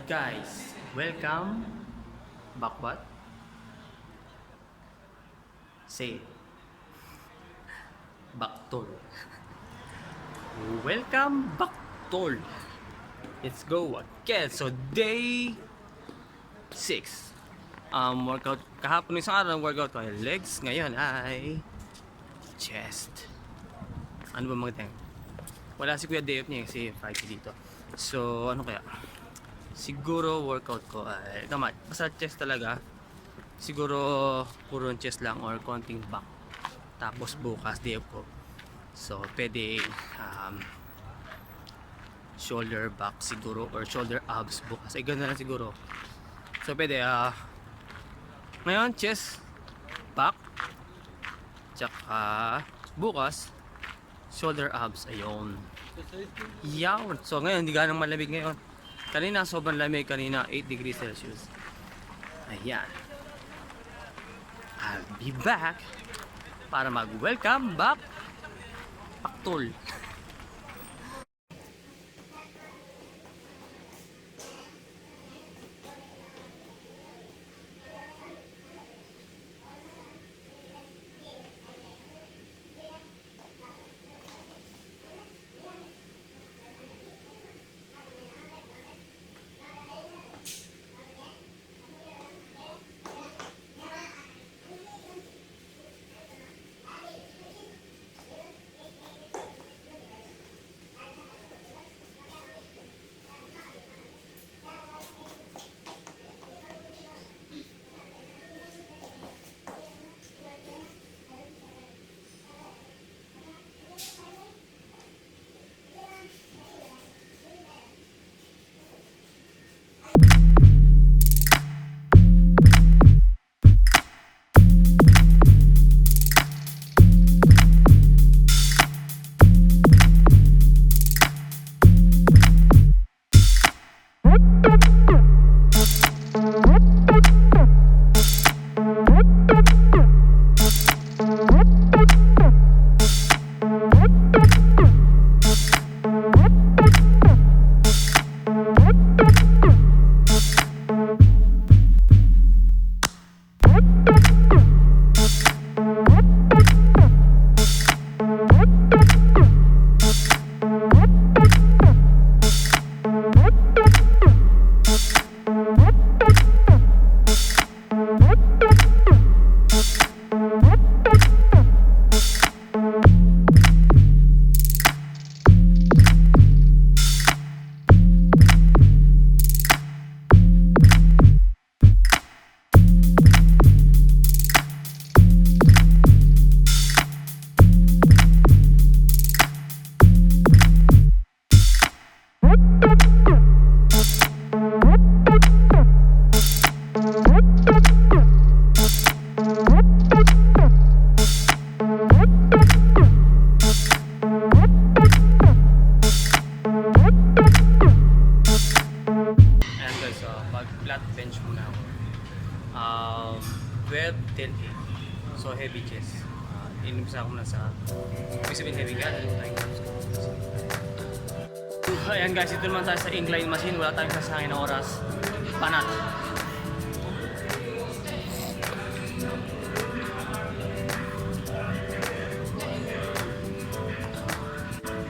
Guys, welcome back. What? Say it. Back tol. Welcome back tol. Let's go again. So day 6. Workout kahapon isang araw workout ko ay legs, ngayon ay chest. Ano ba mga ting? Wala si Kuya Dave niya kasi Friday dito. So ano kaya? Siguro workout ko ay basta chest talaga. Siguro puro chest lang or konting back. Tapos bukas day ko. So pwede shoulder back siguro or shoulder abs bukas. Ay ganda lang siguro. So pwede ngayon chest back. Tsaka bukas shoulder abs. Ayun. Yawn. So ngayon hindi ganang malamig ngayon. Kanina sobrang lamig, kanina 8 degrees Celsius. Ayan. I'll be back para mag-welcome back Paktol. Flat bench muna ako. 12, 10, 8. So heavy chest. Inimisa ko na sa ibig sabihin heavy ka. Ayan guys, ito naman tayo sa incline machine. Wala tayong sasangin na oras. Panat.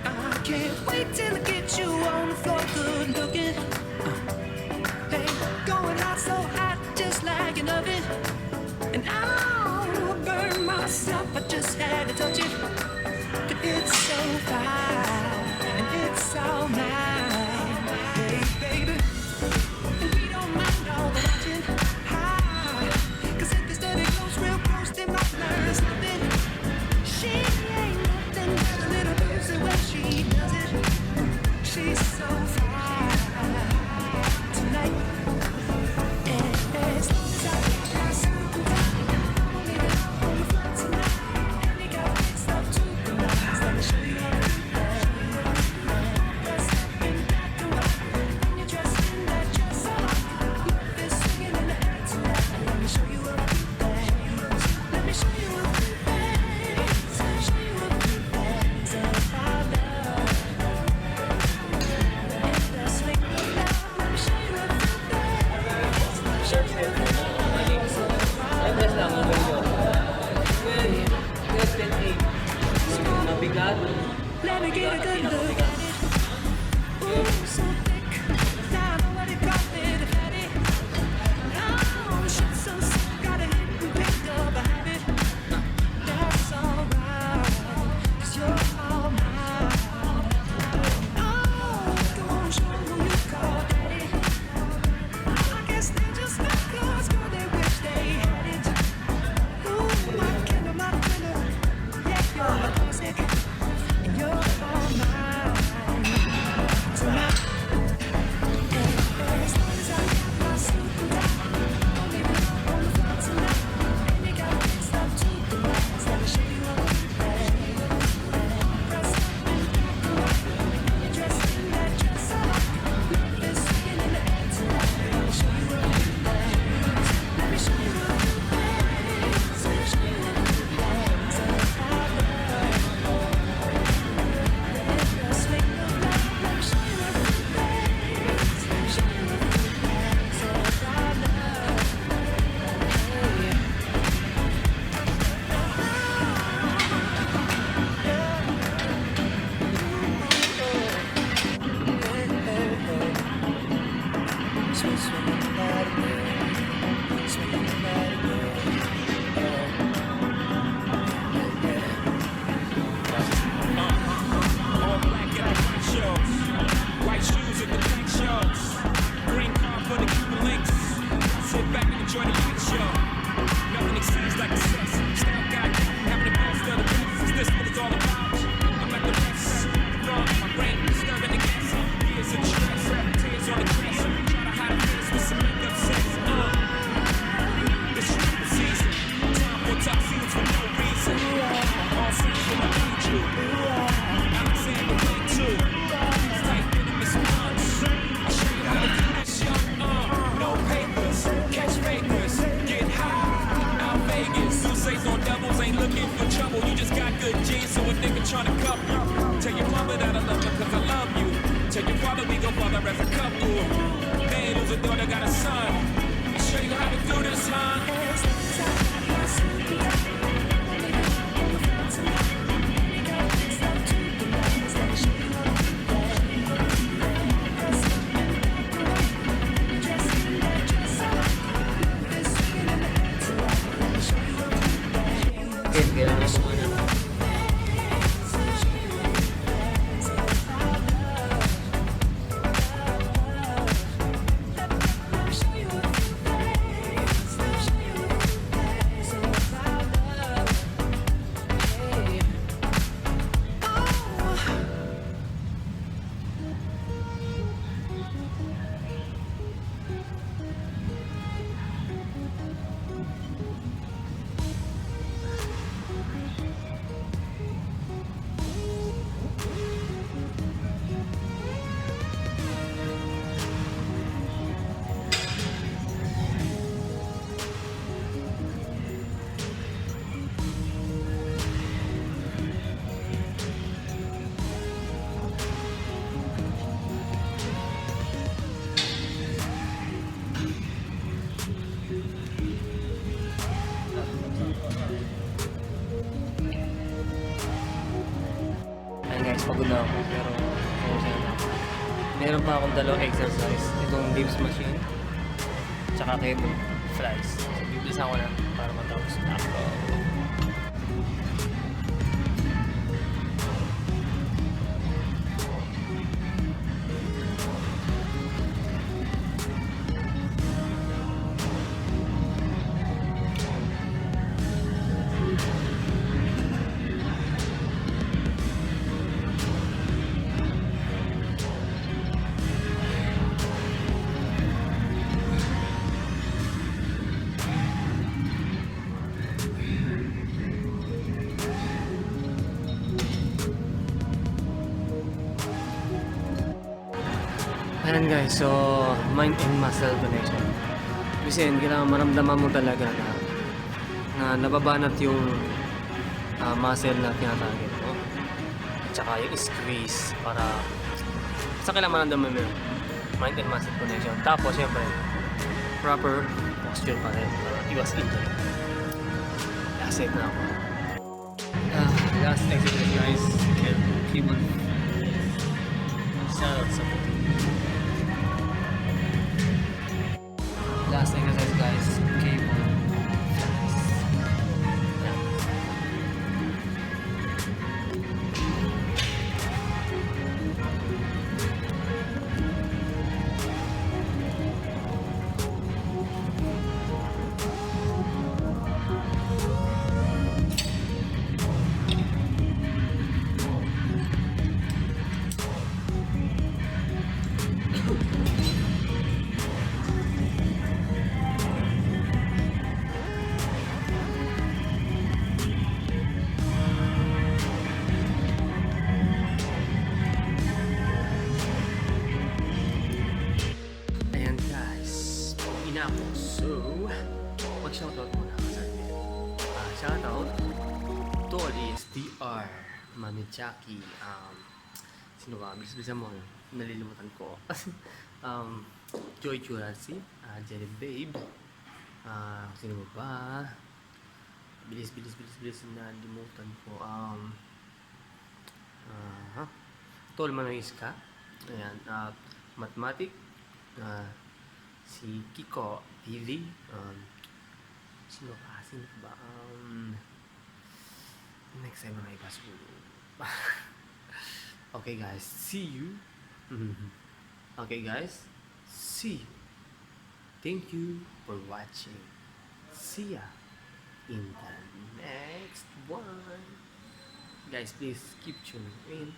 I can't wait till I get you on the floor, good looking. Going out so hot, just like an oven. And I'll burn myself, I just had to touch it. But it's so fine, and it's all mine. Hey, baby, and we don't mind all the watching. Cause if this dirty close real close, they might learn something. She ain't nothing but a little boozy when she does it. She's so fine tonight. we go father as a couple. They lose a daughter, got a son. I show you how to do this, huh? Okay, kailangan ko muna. Ayun guys, pagod na ako pero ayun na ako. Meron pa akong dalawang exercise. Itong games machine tsaka cable flies. So bibilisan ko na para matapos na ako. Ayan guys, so mind and muscle connection. Kasi kailangan maramdaman mo talaga na nababanat yung muscle na tinatarget mo. At saka yung squeeze para sa kailangan maramdaman mo yung mind and muscle connection. Tapos syempre, proper posture pa rin para iwas injury. Last set na ako. Last exercise guys, keep on. Shout out sa puti. Last exercise guys, cable flies. Na ako. So, mag-shoutout muna ako sa atin. Shoutout to SDR, Mami Jackie, sino ba? Bilis-bilisan mo, nalilimutan ko. Joy Churasi, Jenny Babe, sino ba? Bilis, nalimutan ko. Tol Manoiska, ayan, Mathematic, si Kiko TV, sino ba? Next time na iba siguro. Okay guys, see you. Okay guys, see you. Thank you for watching. See ya in the next one. Guys, please keep tuning in.